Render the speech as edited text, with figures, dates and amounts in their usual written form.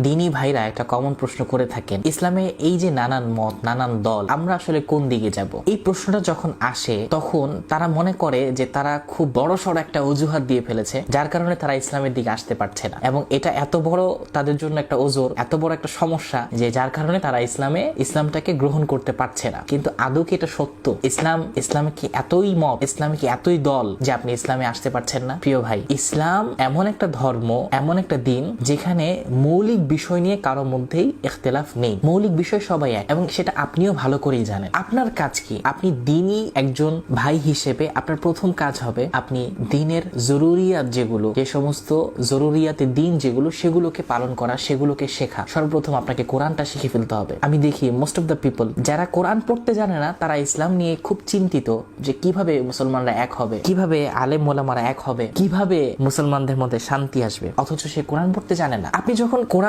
দিনী ভাইরা একটা কমন প্রশ্ন করে থাকেন, ইসলামে এই যে নানান মত নানান দল, আমরা আসলে কোন দিকে যাব? এই প্রশ্নটা যখন আসে তখন তারা মনে করে যে তারা খুব বড় সড় একটা অজুহাত দিয়ে ফেলেছে, যার কারণে তারা ইসলামের দিকে আসতে পারছে না, এবং এটা এত বড় তাদের জন্য একটা ওজোর, এত বড় একটা সমস্যা যে যার কারণে তারা ইসলামটাকে গ্রহণ করতে পারছে না। কিন্তু আদৌ কি এটা সত্য? ইসলামে কি এতই মত, ইসলামে কি এতই দল যে আপনি ইসলামে আসতে পারছেন না? প্রিয় ভাই, ইসলাম এমন একটা ধর্ম, এমন একটা দিন যেখানে মৌলিক বিষয় নিয়ে কারো মধ্যেই ইখতিলাফ নেই। মৌলিক বিষয় সবাই এক, এবং সেটা আপনিও ভালো করেই জানেন। আপনার কাজ কি? আপনি দ্বীনী একজন ভাই হিসেবে আপনার প্রথম কাজ হবে আপনি দ্বীনের জরুরিয়াত যেগুলো, যে সমস্ত জরুরিয়াতে দ্বীন যেগুলো, সেগুলোকে পালন করা, সেগুলোকে শেখা। সর্বপ্রথম আপনাকে কোরআনটা শিখে ফেলতে হবে। আমি দেখি মোস্ট অফ দ্য পিপল যারা কোরআন পড়তে জানে না, তারা ইসলাম নিয়ে খুব চিন্তিত যে কিভাবে মুসলমানরা এক হবে, কিভাবে আলেম ওলামারা এক হবে, কিভাবে মুসলমানদের মধ্যে শান্তি আসবে, অথচ সে কোরআন পড়তে জানে না। আপনি যখন কোরআন